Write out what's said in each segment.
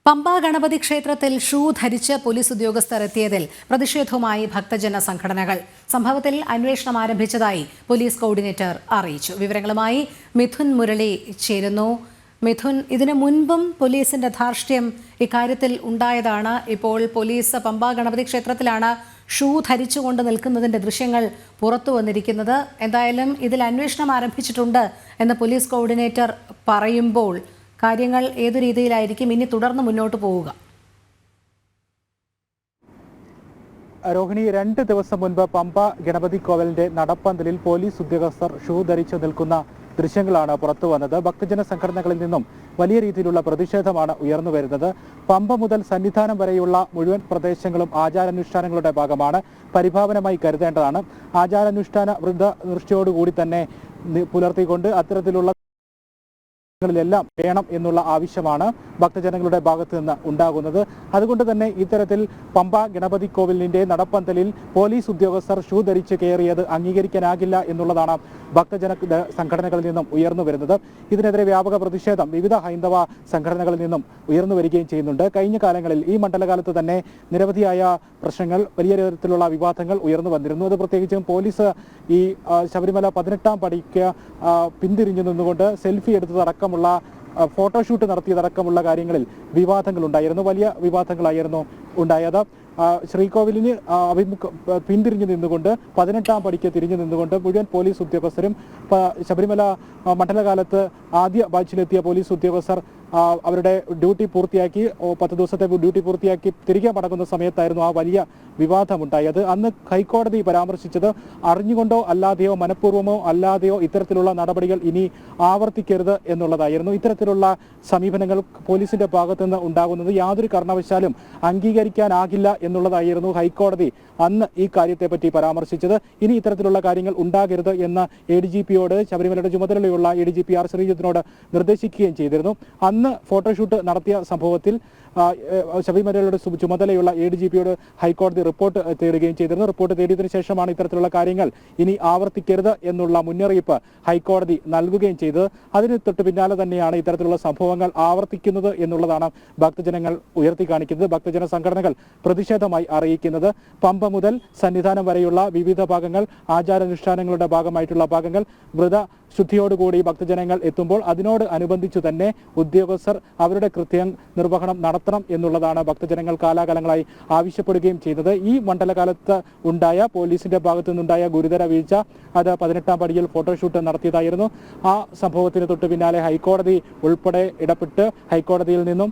പമ്പ ഗണപതി ക്ഷേത്രത്തിൽ ഷൂ ധരിച്ച് പോലീസ് ഉദ്യോഗസ്ഥർ എത്തിയതിൽ പ്രതിഷേധവുമായി ഭക്തജന സംഘടനകൾ. സംഭവത്തിൽ അന്വേഷണം ആരംഭിച്ചതായി പോലീസ് കോർഡിനേറ്റർ അറിയിച്ചു. വിവരങ്ങളുമായി മിഥുൻ മുരളി ചേരുന്നു. മിഥുൻ, ഇതിനു മുൻപും പോലീസിന്റെ ധാർഷ്ട്യം ഇക്കാര്യത്തിൽ ഉണ്ടായതാണ്. ഇപ്പോൾ പോലീസ് പമ്പ ഗണപതി ക്ഷേത്രത്തിലാണ് ഷൂ ധരിച്ചുകൊണ്ട് നിൽക്കുന്നതിന്റെ ദൃശ്യങ്ങൾ പുറത്തു വന്നിരിക്കുന്നത്. എന്തായാലും ഇതിൽ അന്വേഷണം ആരംഭിച്ചിട്ടുണ്ട് എന്ന് പോലീസ് കോർഡിനേറ്റർ പറയുമ്പോൾ കാര്യങ്ങൾ ഏതു രീതിയിലായിരിക്കും ഇനി തുടർന്ന് മുന്നോട്ട് പോവുക? രോഹിണി, 2 ദിവസം മുൻപ് പമ്പ ഗണപതി കോവിലിന്റെ നടപ്പന്തലിൽ പോലീസ് ഉദ്യോഗസ്ഥർ ഷൂ ധരിച്ചു നിൽക്കുന്ന ദൃശ്യങ്ങളാണ് പുറത്തു വന്നത്. ഭക്തജന സംഘടനകളിൽ നിന്നും വലിയ രീതിയിലുള്ള പ്രതിഷേധമാണ് ഉയർന്നു വരുന്നത്. പമ്പ മുതൽ സന്നിധാനം വരെയുള്ള മുഴുവൻ പ്രദേശങ്ങളും ആചാരാനുഷ്ഠാനങ്ങളുടെ ഭാഗമാണ്, പരിഭാവനമായി കരുതേണ്ടതാണ്. ആചാരാനുഷ്ഠാന വൃദ്ധനിഷ്ഠയോടുകൂടി തന്നെ പുലർത്തിക്കൊണ്ട് അത്തരത്തിലുള്ള െല്ലാം വേണം എന്നുള്ള ആവശ്യമാണ് ഭക്തജനങ്ങളുടെ ഭാഗത്ത് നിന്ന് ഉണ്ടാകുന്നത്. അതുകൊണ്ട് തന്നെ ഇത്തരത്തിൽ പമ്പ ഗണപതി കോവിലിന്റെ നടപ്പന്തലിൽ പോലീസ് ഉദ്യോഗസ്ഥർ ഷൂ ധരിച്ച് കയറിയത് അംഗീകരിക്കാനാകില്ല എന്നുള്ളതാണ് ഭക്തജന സംഘടനകളിൽ നിന്നും ഉയർന്നു വരുന്നത്. ഇതിനെതിരെ വ്യാപക പ്രതിഷേധം വിവിധ ഹൈന്ദവ സംഘടനകളിൽ നിന്നും ഉയർന്നു വരികയും ചെയ്യുന്നുണ്ട്. കഴിഞ്ഞ കാലങ്ങളിൽ ഈ മണ്ഡലകാലത്ത് തന്നെ നിരവധിയായ പ്രശ്നങ്ങൾ, വലിയ തരത്തിലുള്ള വിവാദങ്ങൾ ഉയർന്നു വന്നിരുന്നു. അത് പ്രത്യേകിച്ചും പോലീസ് ഈ ശബരിമല 18ാം പടിക്ക് പിന്തിരിഞ്ഞു നിന്നുകൊണ്ട് സെൽഫി എടുത്തതടക്കമുള്ള ഫോട്ടോഷൂട്ട് നടത്തിയതടക്കമുള്ള കാര്യങ്ങളിൽ വിവാദങ്ങൾ ഉണ്ടായിരുന്നു. വലിയ വിവാദങ്ങളായിരുന്നു ഉണ്ടായത്. ശ്രീകോവിലിന് പിന്തിരിഞ്ഞു നിന്നുകൊണ്ട് 18ാം പടിക്ക് തിരിഞ്ഞു നിന്നുകൊണ്ട് മുഴുവൻ പോലീസ് ഉദ്യോഗസ്ഥരും ശബരിമല മണ്ഡലകാലത്ത് ആദ്യ ബാച്ചിലെത്തിയ പോലീസ് ഉദ്യോഗസ്ഥർ അവരുടെ ഡ്യൂട്ടി പൂർത്തിയാക്കി 10 ദിവസത്തെ ഡ്യൂട്ടി പൂർത്തിയാക്കി തിരികെ മടങ്ങുന്ന സമയത്തായിരുന്നു ആ വലിയ വിവാദമുണ്ടായത്. അന്ന് ഹൈക്കോടതി പരാമർശിച്ചത് അറിഞ്ഞുകൊണ്ടോ അല്ലാതെയോ മനഃപൂർവ്വമോ അല്ലാതെയോ ഇത്തരത്തിലുള്ള നടപടികൾ ഇനി ആവർത്തിക്കരുത് എന്നുള്ളതായിരുന്നു. ഇത്തരത്തിലുള്ള സമീപനങ്ങൾ പോലീസിന്റെ ഭാഗത്തു നിന്ന് ഉണ്ടാകുന്നത് യാതൊരു കാരണവശാലും അംഗീകരിക്കാനാകില്ല എന്നുള്ളതായിരുന്നു ഹൈക്കോടതി അന്ന് ഈ കാര്യത്തെപ്പറ്റി പരാമർശിച്ചത്. ഇനി ഇത്തരത്തിലുള്ള കാര്യങ്ങൾ ഉണ്ടാകരുത് എന്ന് ADGPയോട് ശബരിമലയുടെ ചുമതലയുള്ള ADGP R ശ്രീജിത്തിനോട് നിർദ്ദേശിക്കുകയും ചെയ്തിരുന്നു. അന്ന് ഫോട്ടോഷൂട്ട് നടത്തിയ സംഭവത്തിൽ ശബരിമലയുടെ ചുമതലയുള്ള ADGPയോട് ഹൈക്കോടതി റിപ്പോർട്ട് തേടുകയും ചെയ്തിരുന്നു. റിപ്പോർട്ട് തേടിയതിനു ശേഷമാണ് ഇത്തരത്തിലുള്ള കാര്യങ്ങൾ ഇനി ആവർത്തിക്കരുത് എന്നുള്ള മുന്നറിയിപ്പ് ഹൈക്കോടതി നൽകുകയും ചെയ്തത്. അതിന് തൊട്ട് പിന്നാലെ തന്നെയാണ് ഇത്തരത്തിലുള്ള സംഭവങ്ങൾ ആവർത്തിക്കുന്നത് എന്നുള്ളതാണ് ഭക്തജനങ്ങൾ ഉയർത്തി കാണിക്കുന്നത്. ഭക്തജന സംഘടനകൾ പ്രതിഷേധമായി അറിയിക്കുന്നത് പമ്പ മുതൽ സന്നിധാനം വരെയുള്ള വിവിധ ഭാഗങ്ങൾ, ആചാരാനുഷ്ഠാനങ്ങളുടെ ഭാഗമായിട്ടുള്ള ഭാഗങ്ങൾ വ്രതശുദ്ധിയോടുകൂടി ഭക്തജനങ്ങൾ എത്തുമ്പോൾ അതിനോട് അനുബന്ധിച്ചു തന്നെ ഉദ്യോഗസ്ഥർ അവരുടെ കൃത്യം നിർവഹണം നടത്തണം എന്നുള്ളതാണ് ഭക്തജനങ്ങൾ കാലാകാലങ്ങളായി ആവശ്യപ്പെടുകയും ചെയ്തത്. ഈ മണ്ഡലകാലത്ത് ഉണ്ടായ പോലീസിന്റെ ഭാഗത്തു നിന്നുണ്ടായ ഗുരുതര വീഴ്ച, അത് 18ാം പടിയിൽ ഫോട്ടോഷൂട്ട് നടത്തിയതായിരുന്നു. ആ സംഭവത്തിന് തൊട്ട് പിന്നാലെ ഹൈക്കോടതി ഉൾപ്പെടെ ഇടപെട്ട് ഹൈക്കോടതിയിൽ നിന്നും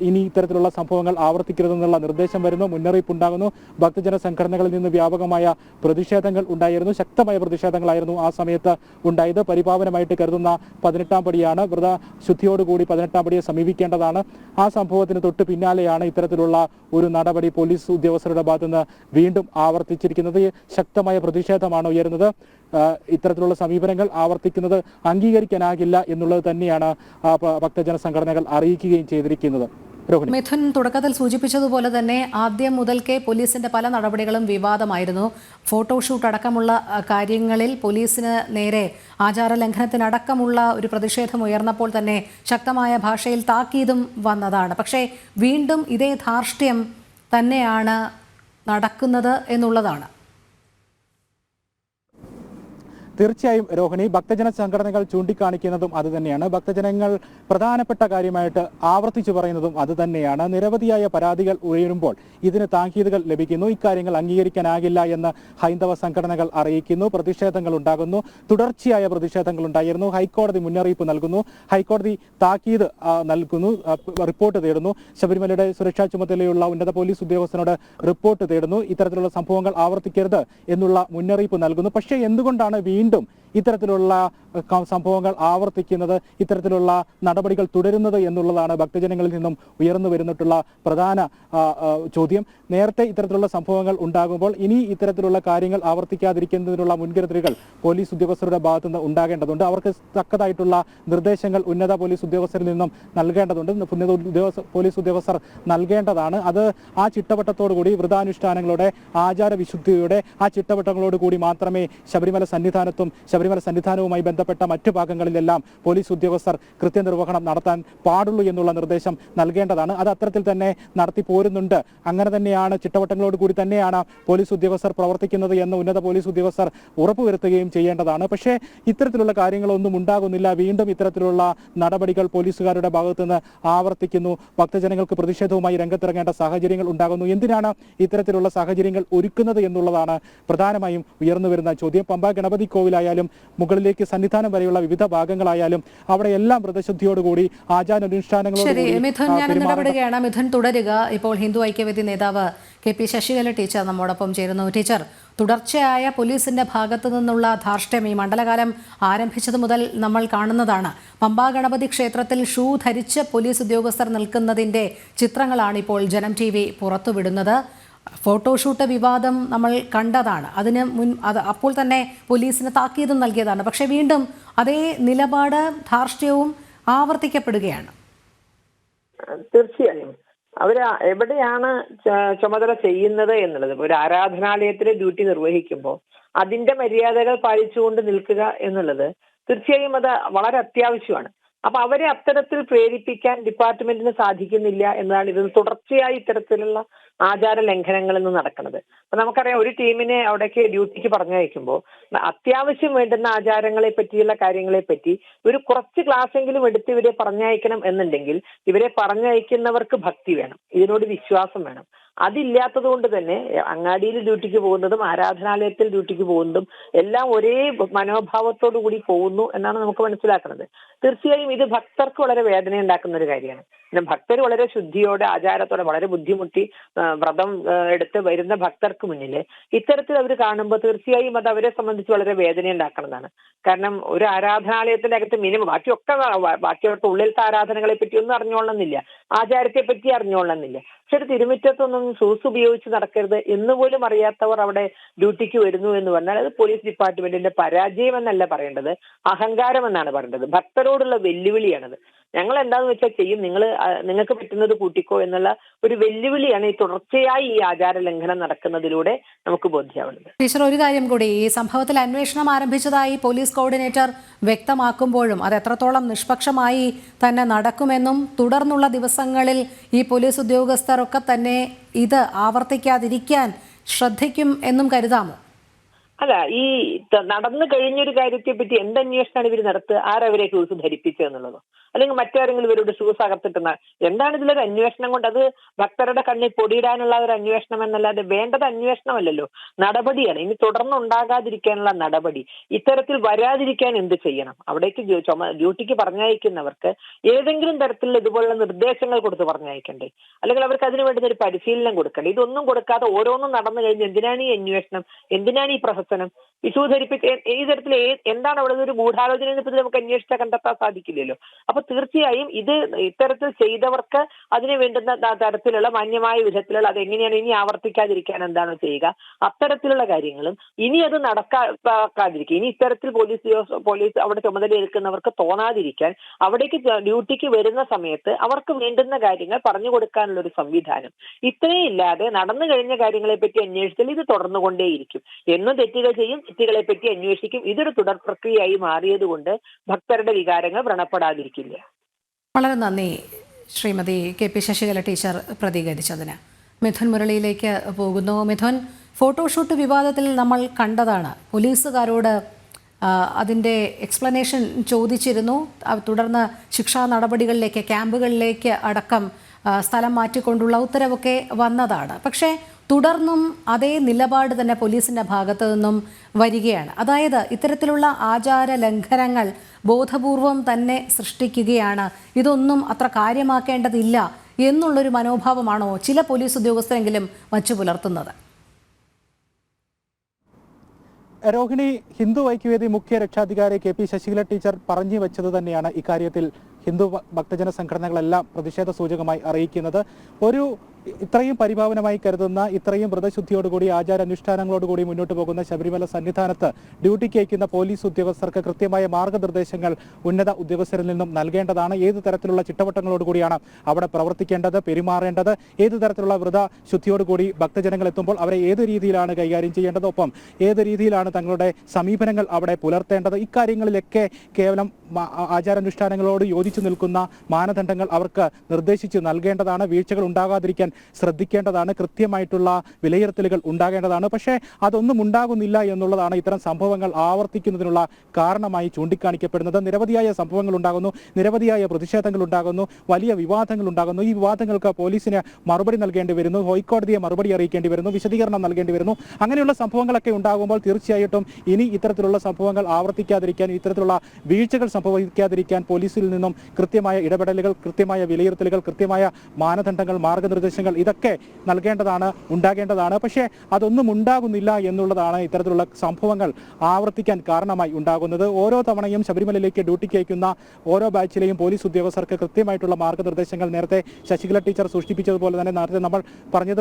ഇനി ഇത്തരത്തിലുള്ള സംഭവങ്ങൾ ആവർത്തിക്കരുതെന്നുള്ള നിർദ്ദേശം വരുന്നു, മുന്നറിയിപ്പുണ്ടാകുന്നു. ഭക്തജന സംഘടനകളിൽ നിന്ന് വ്യാപകമായ പ്രതിഷേധങ്ങൾ ഉണ്ടായിരുന്നു. ശക്തമായ പ്രതിഷേധങ്ങളായിരുന്നു ആ സമയത്ത് ഉണ്ടായത്. പരിപാവനമായിട്ട് കരുതുന്ന 18ാം പടിയാണ്. വ്രതശുദ്ധിയോടുകൂടി 18ാം പടിയെ സമീപിക്കേണ്ടതാണ്. ആ സംഭവത്തിന് തൊട്ട് പിന്നാലെയാണ് ഇത്തരത്തിലുള്ള ഒരു നടപടി പോലീസ് ഉദ്യോഗസ്ഥരുടെ ഭാഗത്തുനിന്ന് വീണ്ടും ആവർത്തിച്ചിരിക്കുന്നത്. ശക്തമായ പ്രതിഷേധമാണ് ഉയരുന്നത്. ഇത്തരത്തിലുള്ള സമീപനങ്ങൾ ആവർത്തിക്കുന്നത് അംഗീകരിക്കാനാകില്ല എന്നുള്ളത് തന്നെയാണ് ഭക്തജന സംഘടനകൾ അറിയിക്കുകയും ചെയ്തിരിക്കുന്നത്. മിഥുൻ തുടക്കത്തിൽ സൂചിപ്പിച്ചതുപോലെ തന്നെ ആദ്യം മുതൽക്കേ പോലീസിന്റെ പല നടപടികളും വിവാദമായിരുന്നു. ഫോട്ടോഷൂട്ട് അടക്കമുള്ള കാര്യങ്ങളിൽ പോലീസിന് നേരെ ആചാര ലംഘനത്തിനടക്കമുള്ള ഒരു പ്രതിഷേധം ഉയർന്നപ്പോൾ തന്നെ ശക്തമായ ഭാഷയിൽ താക്കീതും വന്നതാണ്. പക്ഷേ വീണ്ടും ഇതേ ധാർഷ്ട്യം തന്നെയാണ് നടക്കുന്നത് എന്നുള്ളതാണ്. തീർച്ചയായും രോഹിണി, ഭക്തജന സംഘടനകൾ ചൂണ്ടിക്കാണിക്കുന്നതും അതുതന്നെയാണ്. ഭക്തജനങ്ങൾ പ്രധാനപ്പെട്ട കാര്യമായിട്ട് ആവർത്തിച്ചു പറയുന്നതും അതുതന്നെയാണ്. നിരവധിയായ പരാതികൾ ഉയരുമ്പോൾ ഇതിന് താക്കീതുകൾ ലഭിക്കുന്നു. ഇക്കാര്യങ്ങൾ അംഗീകരിക്കാനാകില്ല എന്ന് ഹൈന്ദവ സംഘടനകൾ അറിയിക്കുന്നു. പ്രതിഷേധങ്ങൾ ഉണ്ടാകുന്നു. തുടർച്ചയായ പ്രതിഷേധങ്ങൾ ഉണ്ടായിരുന്നു. ഹൈക്കോടതി മുന്നറിയിപ്പ് നൽകുന്നു. ഹൈക്കോടതി താക്കീത് നൽകുന്നു, റിപ്പോർട്ട് തേടുന്നു. ശബരിമലയുടെ സുരക്ഷാ ചുമതലയുള്ള ഉന്നത പോലീസ് ഉദ്യോഗസ്ഥനോട് റിപ്പോർട്ട് തേടുന്നു. ഇത്തരത്തിലുള്ള സംഭവങ്ങൾ ആവർത്തിക്കരുത് എന്നുള്ള മുന്നറിയിപ്പ് നൽകുന്നു. പക്ഷേ എന്തുകൊണ്ടാണ് വീണ്ടും ഇത്തരത്തിലുള്ള സംഭവങ്ങൾ ആവർത്തിക്കുന്നത്, ഇത്തരത്തിലുള്ള നടപടികൾ തുടരുന്നത് എന്നുള്ളതാണ് ഭക്തജനങ്ങളിൽ നിന്നും ഉയർന്നു വരുന്നിട്ടുള്ള പ്രധാന ചോദ്യം. നേരത്തെ ഇത്തരത്തിലുള്ള സംഭവങ്ങൾ ഉണ്ടാകുമ്പോൾ ഇനി ഇത്തരത്തിലുള്ള കാര്യങ്ങൾ ആവർത്തിക്കാതിരിക്കുന്നതിനുള്ള മുൻകരുതലുകൾ പോലീസ് ഉദ്യോഗസ്ഥരുടെ ഭാഗത്തുനിന്ന് ഉണ്ടാകേണ്ടതുണ്ട്. അവർക്ക് തക്കതായിട്ടുള്ള നിർദ്ദേശങ്ങൾ ഉന്നത പോലീസ് ഉദ്യോഗസ്ഥരിൽ നിന്നും നൽകേണ്ടതുണ്ട്. പോലീസ് ഉദ്യോഗസ്ഥർ നൽകേണ്ടതാണ്. അത് ആ ചിട്ടവട്ടത്തോടുകൂടി വ്രതാനുഷ്ഠാനങ്ങളുടെ ആചാരവിശുദ്ധിയുടെ ആ ചിട്ടവട്ടങ്ങളോടുകൂടി മാത്രമേ ശബരിമല സന്നിധാനത്തും ശബരിമല സന്നിധാനവുമായി ബന്ധപ്പെട്ട മറ്റു ഭാഗങ്ങളിലെല്ലാം പോലീസ് ഉദ്യോഗസ്ഥർ കൃത്യനിർവഹണം നടത്താൻ പാടുള്ളൂ എന്നുള്ള നിർദ്ദേശം നൽകേണ്ടതാണ്. അത് അത്തരത്തിൽ തന്നെ നടത്തി പോരുന്നുണ്ട്. അങ്ങനെ തന്നെയാണ്, ചിട്ടവട്ടങ്ങളോട് കൂടി തന്നെയാണ് പോലീസ് ഉദ്യോഗസ്ഥർ പ്രവർത്തിക്കുന്നത് എന്ന് ഉന്നത പോലീസ് ഉദ്യോഗസ്ഥർ ഉറപ്പുവരുത്തുകയും ചെയ്യേണ്ടതാണ്. പക്ഷേ ഇത്തരത്തിലുള്ള കാര്യങ്ങളൊന്നും ഉണ്ടാകുന്നില്ല. വീണ്ടും ഇത്തരത്തിലുള്ള നടപടികൾ പോലീസുകാരുടെ ഭാഗത്തു നിന്ന് ആവർത്തിക്കുന്നു. ഭക്തജനങ്ങൾക്ക് പ്രതിഷേധവുമായി രംഗത്തിറങ്ങേണ്ട സാഹചര്യങ്ങൾ ഉണ്ടാകുന്നു. എന്തിനാണ് ഇത്തരത്തിലുള്ള സാഹചര്യങ്ങൾ ഒരുക്കുന്നത് എന്നുള്ളതാണ് പ്രധാനമായും ഉയർന്നു വരുന്ന ചോദ്യം. പമ്പ ഗണപതി കോവിലായാലും മുകളിലേക്ക് സന്നിധാനം വരെയുള്ള വിവിധ ഭാഗങ്ങളായാലും അവിടെയെല്ലാം വ്രതശുദ്ധിയോടുകൂടി ശരി മിഥുൻ, ഞാൻ ഇടപെടുകയാണ്. മിഥുൻ തുടരുക. ഇപ്പോൾ ഹിന്ദു ഐക്യവേദി നേതാവ് KP ശശികല ടീച്ചർ നമ്മോടൊപ്പം ചേരുന്നു. ടീച്ചർ, തുടർച്ചയായ പോലീസിന്റെ ഭാഗത്തു നിന്നുള്ള ധാർഷ്ട്യം ഈ മണ്ഡലകാലം ആരംഭിച്ചത് മുതൽ നമ്മൾ കാണുന്നതാണ്. പമ്പാ ഗണപതി ക്ഷേത്രത്തിൽ ഷൂ ധരിച്ച് പോലീസ് ഉദ്യോഗസ്ഥർ നിൽക്കുന്നതിന്റെ ചിത്രങ്ങളാണ് ഇപ്പോൾ ജനം TV പുറത്തുവിടുന്നത്. ഫോട്ടോഷൂട്ട് വിവാദം നമ്മൾ കണ്ടതാണ്. അപ്പോൾ തന്നെ പോലീസിന് താക്കീതും നൽകിയതാണ്. പക്ഷേ വീണ്ടും അതേ നിലപാട്, ധാർഷ്ട്യവും ആവർത്തിക്കപ്പെടുകയാണ്. തീർച്ചയായും അവര് എവിടെയാണ് ചുമതല ചെയ്യുന്നത് എന്നുള്ളത്, ഒരു ആരാധനാലയത്തിലെ ഡ്യൂട്ടി നിർവഹിക്കുമ്പോൾ അതിന്റെ മര്യാദകൾ പാലിച്ചുകൊണ്ട് നിൽക്കുക എന്നുള്ളത് തീർച്ചയായും അത് വളരെ അത്യാവശ്യമാണ്. അപ്പൊ അവരെ അത്തരത്തിൽ പ്രേരിപ്പിക്കാൻ ഡിപ്പാർട്ട്മെന്റിന് സാധിക്കുന്നില്ല എന്നതാണ് ഇത് തുടർച്ചയായി ഇത്തരത്തിലുള്ള ആചാര ലംഘനങ്ങളിൽ നിന്ന് നടക്കുന്നത്. അപ്പൊ നമുക്കറിയാം, ഒരു ടീമിനെ അവിടേക്ക് ഡ്യൂട്ടിക്ക് പറഞ്ഞയക്കുമ്പോൾ അത്യാവശ്യം വേണ്ടുന്ന ആചാരങ്ങളെ പറ്റിയുള്ള കാര്യങ്ങളെ പറ്റി ഒരു കുറച്ച് ക്ലാസ്സെങ്കിലും എടുത്ത് ഇവരെ പറഞ്ഞയക്കണം എന്നുണ്ടെങ്കിൽ ഇവരെ പറഞ്ഞയക്കുന്നവർക്ക് ഭക്തി വേണം, ഇതിനോട് വിശ്വാസം വേണം. അതില്ലാത്തത് കൊണ്ട് തന്നെ അങ്ങാടിയിൽ ഡ്യൂട്ടിക്ക് പോകുന്നതും ആരാധനാലയത്തിൽ ഡ്യൂട്ടിക്ക് പോകുന്നതും എല്ലാം ഒരേ മനോഭാവത്തോടു കൂടി പോകുന്നു എന്നാണ് നമുക്ക് മനസ്സിലാക്കുന്നത്. തീർച്ചയായും ഇത് ഭക്തർക്ക് വളരെ വേദന ഉണ്ടാക്കുന്ന ഒരു കാര്യമാണ്. പിന്നെ ഭക്തർ വളരെ ശുദ്ധിയോടെ ആചാരത്തോടെ വളരെ ബുദ്ധിമുട്ടി വ്രതം എടുത്ത് വരുന്ന ഭക്തർക്ക് മുന്നിൽ ഇത്തരത്തിൽ അവർ കാണുമ്പോൾ തീർച്ചയായും അത് അവരെ സംബന്ധിച്ച് വളരെ വേദന ഉണ്ടാക്കുന്നതാണ്. കാരണം ഒരു ആരാധനാലയത്തിന്റെ അകത്ത് മിനിമം ബാക്കി അവർക്ക് ഉള്ളിലത്തെ ആരാധനകളെ പറ്റി ഒന്നും അറിഞ്ഞോളണമെന്നില്ല, ആചാരത്തെ പറ്റി അറിഞ്ഞോളണമെന്നില്ല. പക്ഷെ ഒരു തിരുമുറ്റത്തൊന്നും ഷൂസ് ഉപയോഗിച്ച് നടക്കരുത് എന്നുപോലും അറിയാത്തവർ അവിടെ ഡ്യൂട്ടിക്ക് വരുന്നു എന്ന് പറഞ്ഞാൽ അത് പോലീസ് ഡിപ്പാർട്ട്മെന്റിന്റെ പരാജയം എന്നല്ല പറയേണ്ടത്, അഹങ്കാരം എന്നാണ് പറയേണ്ടത്. ഭക്തരോടുള്ള വെല്ലുവിളിയാണത്. ഞങ്ങൾ എന്താന്ന് വെച്ചാൽ ചെയ്യും, നിങ്ങൾക്ക് പറ്റുന്നത് കൂട്ടിക്കോ എന്നുള്ള ഒരു വെല്ലുവിളിയാണ് ഈ തുടർച്ചയായി ഈ ആചാര ലംഘനം നടക്കുന്നതിലൂടെ നമുക്ക് ബോധ്യമാവുന്നത്. ടീച്ചർ, ഒരു കാര്യം കൂടി, ഈ സംഭവത്തിൽ അന്വേഷണം ആരംഭിച്ചതായി പോലീസ് കോർഡിനേറ്റർ വ്യക്തമാക്കുമ്പോഴും അത് എത്രത്തോളം നിഷ്പക്ഷമായി തന്നെ നടക്കുമെന്നും തുടർന്നുള്ള ദിവസങ്ങളിൽ ഈ പോലീസ് ഉദ്യോഗസ്ഥരൊക്കെ തന്നെ ഇത് ആവർത്തിക്കാതിരിക്കാൻ ശ്രദ്ധിക്കും എന്നും കരുതാമോ? അല്ല, ഈ നടന്നു കഴിഞ്ഞൊരു കാര്യത്തെ പറ്റി എന്തന്വേഷണമാണ് ഇവർ നടത്തുക? ആരവരെ ഷൂസ് ധരിപ്പിച്ചതെന്നുള്ളതോ അല്ലെങ്കിൽ മറ്റാരെങ്കിലും ഇവരുടെ ഷൂസ് അകത്തിട്ടുന്ന എന്താണ് ഇതിലൊരു അന്വേഷണം കൊണ്ട്? അത് ഭക്തരുടെ കണ്ണിൽ പൊടിയിടാനുള്ള ഒരു അന്വേഷണം എന്നല്ലാതെ വേണ്ടത് അന്വേഷണമല്ലല്ലോ, നടപടിയാണ്. ഇനി തുടർന്ന് ഉണ്ടാകാതിരിക്കാനുള്ള നടപടി, ഇത്തരത്തിൽ വരാതിരിക്കാൻ എന്ത് ചെയ്യണം? അവിടേക്ക് ഡ്യൂട്ടിക്ക് പറഞ്ഞയക്കുന്നവർക്ക് ഏതെങ്കിലും തരത്തിലുള്ള ഇതുപോലുള്ള നിർദ്ദേശങ്ങൾ കൊടുത്ത് പറഞ്ഞയക്കണ്ടേ? അല്ലെങ്കിൽ അവർക്ക് അതിനു വേണ്ടുന്ന ഒരു പരിശീലനം കൊടുക്കണ്ടേ? ഇതൊന്നും കൊടുക്കാതെ ഓരോന്നും നടന്നു കഴിഞ്ഞ് എന്തിനാണ് ഈ അന്വേഷണം, എന്തിനാണ് ഈ പ്രഹസനം? വിഷു ധരിപ്പിച്ച് ഈ തരത്തിൽ എന്താണ് അവിടെ ഒരു ഗൂഢാലോചന നമുക്ക് അന്വേഷിച്ചാൽ കണ്ടെത്താൻ സാധിക്കില്ലല്ലോ. അപ്പൊ തീർച്ചയായും ഇത് ഇത്തരത്തിൽ ചെയ്തവർക്ക് അതിന് വേണ്ടുന്ന തരത്തിലുള്ള മാന്യമായ വിധത്തിലുള്ള അതെങ്ങനെയാണ് ഇനി ആവർത്തിക്കാതിരിക്കാൻ എന്താണ് ചെയ്യുക, അത്തരത്തിലുള്ള കാര്യങ്ങളും ഇനി അത് നടക്കാതിരിക്കുക. ഇനി ഇത്തരത്തിൽ പോലീസ് അവിടെ ചുമതലയേൽക്കുന്നവർക്ക് തോന്നാതിരിക്കാൻ അവിടേക്ക് ഡ്യൂട്ടിക്ക് വരുന്ന സമയത്ത് അവർക്ക് വേണ്ടുന്ന കാര്യങ്ങൾ പറഞ്ഞു കൊടുക്കാനുള്ള ഒരു സംവിധാനം ഇത്രയും ഇല്ലാതെ നടന്നു കഴിഞ്ഞ കാര്യങ്ങളെ പറ്റി അന്വേഷിച്ചാൽ ഇത് തുടർന്നുകൊണ്ടേയിരിക്കും. എന്നും തെറ്റുകൾ ചെയ്യും, തെറ്റുകളെ പറ്റി അന്വേഷിക്കും. ഇതൊരു തുടർ പ്രക്രിയയായി മാറിയതുകൊണ്ട് ഭക്തരുടെ വികാരങ്ങൾ വ്രണപ്പെടാതിരിക്കില്ല. വളരെ നന്ദി ശ്രീമതി KP ശശികല ടീച്ചർ പ്രതികരിച്ചതിന്. മിഥുൻ മുരളിയിലേക്ക് പോകുന്നു. മിഥുൻ, ഫോട്ടോഷൂട്ട് വിവാദത്തിൽ നമ്മൾ കണ്ടതാണ്, പോലീസുകാരോട് അതിൻ്റെ എക്സ്പ്ലനേഷൻ ചോദിച്ചിരുന്നു. തുടർന്ന് ശിക്ഷാ നടപടികളിലേക്ക്, ക്യാമ്പുകളിലേക്ക് അടക്കം സ്ഥലം മാറ്റിക്കൊണ്ടുള്ള ഉത്തരവൊക്കെ വന്നതാണ്. പക്ഷേ തുടർന്നും അതേ നിലപാട് തന്നെ പോലീസിൻ്റെ ഭാഗത്തു നിന്നും വരികയാണ്. അതായത് ഇത്തരത്തിലുള്ള ആചാര ലംഘനങ്ങൾ ബോധപൂർവം തന്നെ സൃഷ്ടിക്കുകയാണ്, ഇതൊന്നും അത്ര കാര്യമാക്കേണ്ടതില്ല എന്നുള്ളൊരു മനോഭാവമാണോ ചില പോലീസ് ഉദ്യോഗസ്ഥരെങ്കിലും വച്ചു പുലർത്തുന്നത്? രോഹിണി, ഹിന്ദു ഐക്യവേദി മുഖ്യ രക്ഷാധികാരി KP ശശികല ടീച്ചർ പറഞ്ഞു വെച്ചത് തന്നെയാണ് ഇക്കാര്യത്തിൽ ഹിന്ദു ഭക്തജന സംഘടനകളെല്ലാം പ്രതിഷേധ സൂചകമായി അറിയിക്കുന്നത്. ഒരു ഇത്രയും പരിഭാവനമായി കരുതുന്ന, ഇത്രയും വ്രതശുദ്ധിയോടുകൂടി ആചാരാനുഷ്ഠാനങ്ങളോടുകൂടി മുന്നോട്ട് പോകുന്ന ശബരിമല സന്നിധാനത്ത് ഡ്യൂട്ടിക്ക് അയക്കുന്ന പോലീസ് ഉദ്യോഗസ്ഥർക്ക് കൃത്യമായ മാർഗനിർദ്ദേശങ്ങൾ ഉന്നത ഉദ്യോഗസ്ഥരിൽ നിന്നും നൽകേണ്ടതാണ്. ഏത് തരത്തിലുള്ള ചിട്ടവട്ടങ്ങളോടുകൂടിയാണ് അവിടെ പ്രവർത്തിക്കേണ്ടത്, പെരുമാറേണ്ടത്, ഏത് തരത്തിലുള്ള വ്രതശുദ്ധിയോടുകൂടി ഭക്തജനങ്ങൾ എത്തുമ്പോൾ അവരെ ഏത് രീതിയിലാണ് കൈകാര്യം ചെയ്യേണ്ടത്, ഒപ്പം ഏത് രീതിയിലാണ് തങ്ങളുടെ സമീപനങ്ങൾ അവിടെ പുലർത്തേണ്ടത്, ഇക്കാര്യങ്ങളിലൊക്കെ കേവലം ആചാരാനുഷ്ഠാനങ്ങളോട് യോജിച്ചു നിൽക്കുന്ന മാനദണ്ഡങ്ങൾ അവർക്ക് നിർദ്ദേശിച്ച് നൽകേണ്ടതാണ്. വീഴ്ചകൾ ഉണ്ടാകാതിരിക്കാൻ ശ്രദ്ധിക്കേണ്ടതാണ്. കൃത്യമായിട്ടുള്ള വിലയിരുത്തലുകൾ ഉണ്ടാകേണ്ടതാണ്. പക്ഷേ അതൊന്നും ഉണ്ടാകുന്നില്ല എന്നുള്ളതാണ് ഇത്തരം സംഭവങ്ങൾ ആവർത്തിക്കുന്നതിനുള്ള കാരണമായി ചൂണ്ടിക്കാണിക്കപ്പെടുന്നത്. നിരവധിയായ സംഭവങ്ങൾ ഉണ്ടാകുന്നു, നിരവധിയായ പ്രതിഷേധങ്ങൾ ഉണ്ടാകുന്നു, വലിയ വിവാദങ്ങൾ ഉണ്ടാകുന്നു. ഈ വിവാദങ്ങൾക്ക് പോലീസിന് മറുപടി നൽകേണ്ടി വരുന്നു, ഹൈക്കോടതിയെ മറുപടി അറിയിക്കേണ്ടി വരുന്നു, വിശദീകരണം നൽകേണ്ടി വരുന്നു. അങ്ങനെയുള്ള സംഭവങ്ങളൊക്കെ ഉണ്ടാകുമ്പോൾ തീർച്ചയായിട്ടും ഇനി ഇത്തരത്തിലുള്ള സംഭവങ്ങൾ ആവർത്തിക്കാതിരിക്കാൻ, ഇത്തരത്തിലുള്ള വീഴ്ചകൾ സംഭവിക്കാതിരിക്കാൻ പോലീസിൽ നിന്നും കൃത്യമായ ഇടപെടലുകൾ, കൃത്യമായ വിലയിരുത്തലുകൾ, കൃത്യമായ മാനദണ്ഡങ്ങൾ, മാർഗനിർദ്ദേശങ്ങൾ ഇതൊക്കെ നൽകേണ്ടതാണ്, ഉണ്ടാകേണ്ടതാണ്. പക്ഷേ അതൊന്നും ഉണ്ടാകുന്നില്ല എന്നുള്ളതാണ് ഇത്തരത്തിലുള്ള സംഭവങ്ങൾ ആവർത്തിക്കാൻ കാരണമായി ഉണ്ടാകുന്നത്. ഓരോ തവണയും ശബരിമലയിലേക്ക് ഡ്യൂട്ടിക്ക് അയക്കുന്ന ഓരോ ബാച്ചിലെയും പോലീസ് ഉദ്യോഗസ്ഥർക്ക് കൃത്യമായിട്ടുള്ള മാർഗനിർദ്ദേശങ്ങൾ നേരത്തെ ശശികല ടീച്ചർ സൂചിപ്പിച്ചതുപോലെ തന്നെ, നേരത്തെ നമ്മൾ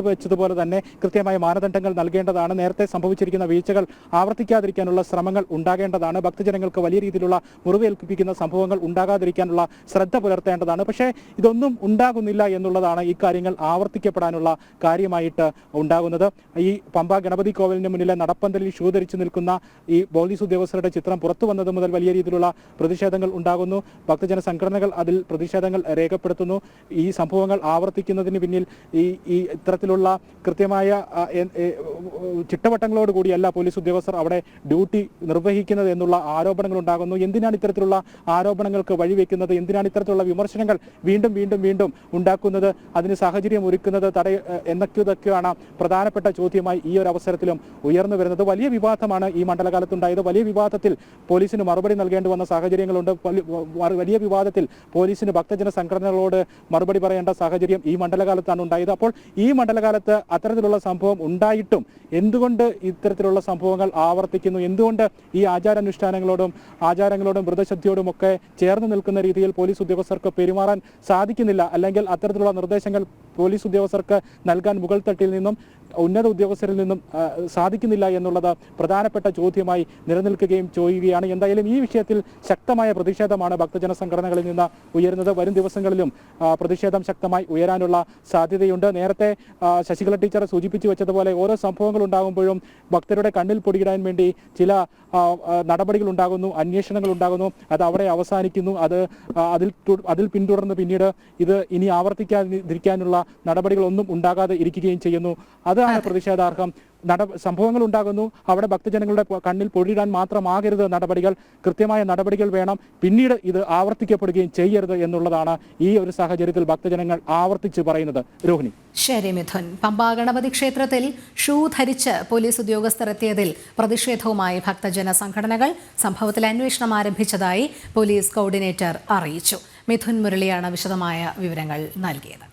വെച്ചതുപോലെ തന്നെ കൃത്യമായ മാനദണ്ഡങ്ങൾ നൽകേണ്ടതാണ്. നേരത്തെ സംഭവിച്ചിരിക്കുന്ന വീഴ്ചകൾ ആവർത്തിക്കാതിരിക്കാനുള്ള ശ്രമങ്ങൾ ഉണ്ടാകേണ്ടതാണ്. ഭക്തജനങ്ങൾക്ക് വലിയ രീതിയിലുള്ള മുറിവേൽപ്പിക്കുന്ന സംഭവങ്ങൾ ഉണ്ടാകാതിരിക്കാനുള്ള ശ്രദ്ധ പുലർത്തേണ്ടതാണ്. പക്ഷേ ഇതൊന്നും ഉണ്ടാകുന്നില്ല എന്നുള്ളതാണ് ഈ കാര്യങ്ങൾ ആവർത്തിക്കപ്പെടാനുള്ള കാര്യമായിട്ട് ഉണ്ടാകുന്നത്. ഈ പമ്പ ഗണപതി കോവിലിന് മുന്നിലെ നടപ്പന്തലിൽ ഷൂ ധരിച്ചു നിൽക്കുന്ന ഈ പോലീസ് ഉദ്യോഗസ്ഥരുടെ ചിത്രം പുറത്തു വന്നത് മുതൽ വലിയ രീതിയിലുള്ള പ്രതിഷേധങ്ങൾ ഉണ്ടാകുന്നു. ഭക്തജന സംഘടനകൾ അതിൽ പ്രതിഷേധങ്ങൾ രേഖപ്പെടുത്തുന്നു. ഈ സംഭവങ്ങൾ ആവർത്തിക്കുന്നതിന് പിന്നിൽ ഈ ഇത്തരത്തിലുള്ള കൃത്യമായ ചിട്ടവട്ടങ്ങളോടുകൂടിയല്ല പോലീസ് ഉദ്യോഗസ്ഥർ അവിടെ ഡ്യൂട്ടി നിർവഹിക്കുന്നത് എന്നുള്ള ആരോപണങ്ങൾ ഉണ്ടാകുന്നു. എന്തിനാണ് ഇത്തരത്തിലുള്ള ആരോപണങ്ങൾക്ക് വഴിവെക്കുന്നത്, എന്തിനാണ് ഇത്തരത്തിലുള്ള വിമർശനങ്ങൾ വീണ്ടും വീണ്ടും വീണ്ടും ഉണ്ടാക്കുന്നത്, അതിന് സാഹചര്യം ഒരുക്കുന്നത് എന്നൊക്കെയാണ് പ്രധാനപ്പെട്ട ചോദ്യമായി ഈ ഒരു അവസരത്തിലും ഉയർന്നു വരുന്നത്. വലിയ വിവാദമാണ് ഈ മണ്ഡലകാലത്തുണ്ടായത്. വലിയ വിവാദത്തിൽ പോലീസിന് മറുപടി നൽകേണ്ടി വന്ന സാഹചര്യങ്ങളുണ്ട്. വലിയ വിവാദത്തിൽ പോലീസിന് ഭക്തജന സംഘടനകളോട് മറുപടി പറയേണ്ട സാഹചര്യം ഈ മണ്ഡലകാലത്താണ് ഉണ്ടായത്. അപ്പോൾ ഈ മണ്ഡലകാലത്ത് അത്തരത്തിലുള്ള സംഭവം ഉണ്ടായിട്ടും എന്തുകൊണ്ട് ഇത്തരത്തിലുള്ള സംഭവങ്ങൾ ആവർത്തിക്കുന്നു, എന്തുകൊണ്ട് ഈ ആചാരങ്ങളോടും വ്രതശുദ്ധിയോടും ഒക്കെ ചേർന്ന് നിൽക്കുന്ന രീതിയിൽ പോലീസ് ഉദ്യോഗസ്ഥർക്ക് പെരുമാറാൻ സാധിക്കുന്നില്ല, അല്ലെങ്കിൽ അത്തരത്തിലുള്ള നിർദ്ദേശങ്ങൾ പോലീസ് ഉദ്യോഗസ്ഥർക്ക് നൽകാൻ മുകൾ തട്ടിൽ നിന്നും ഉന്നത ഉദ്യോഗസ്ഥരിൽ നിന്നും സാധിക്കുന്നില്ല എന്നുള്ളത് പ്രധാനപ്പെട്ട ചോദ്യമായി നിലനിൽക്കുകയും ചെയ്യുകയാണ്. എന്തായാലും ഈ വിഷയത്തിൽ ശക്തമായ പ്രതിഷേധമാണ് ഭക്തജന സംഘടനകളിൽ നിന്ന് ഉയരുന്നത്. വരും ദിവസങ്ങളിലും പ്രതിഷേധം ശക്തമായി ഉയരാനുള്ള സാധ്യതയുണ്ട്. നേരത്തെ ശശികല ടീച്ചർ സൂചിപ്പിച്ചു വെച്ചതുപോലെ ഓരോ സംഭവങ്ങൾ ഉണ്ടാകുമ്പോഴും ഭക്തരുടെ കണ്ണിൽ പൊടിയിടാൻ വേണ്ടി ചില നടപടികൾ ഉണ്ടാകുന്നു, അന്വേഷണങ്ങൾ ഉണ്ടാകുന്നു, അത് അവിടെ അവസാനിക്കുന്നു. അതിൽ പിന്തുടർന്ന് പിന്നീട് ഇത് ഇനി ആവർത്തിക്കാതിരിക്കാനുള്ള നടപടികളൊന്നും ഉണ്ടാകാതെ ഇരിക്കുകയും ചെയ്യുന്നു. അതാണ് പ്രതിഷേധാർഹം. സംഭവങ്ങൾ ഉണ്ടാകുന്നു, അവിടെ ഭക്തജനങ്ങളുടെ കണ്ണിൽ പൊടിയിടാൻ മാത്രമാകരുത് നടപടികൾ, കൃത്യമായ നടപടികൾ വേണം, പിന്നീട് ഇത് ആവർത്തിക്കപ്പെടുകയും ചെയ്യരുത് എന്നുള്ളതാണ് ഈ ഒരു സാഹചര്യത്തിൽ ഭക്തജനങ്ങൾ ആവർത്തിച്ച് പറയുന്നത്. രോഹിണി. ശരി മിഥുൻ. പമ്പ ഗണപതി ക്ഷേത്രത്തിൽ ഷൂ ധരിച്ച് പോലീസ് ഉദ്യോഗസ്ഥർ എത്തിയതിൽ പ്രതിഷേധവുമായി ഭക്തജന സംഘടനകൾ. സംഭവത്തിൽ അന്വേഷണം ആരംഭിച്ചതായി പോലീസ് കോർഡിനേറ്റർ അറിയിച്ചു. മിഥുൻ മുരളിയാണ് വിശദമായ വിവരങ്ങൾ നൽകിയത്.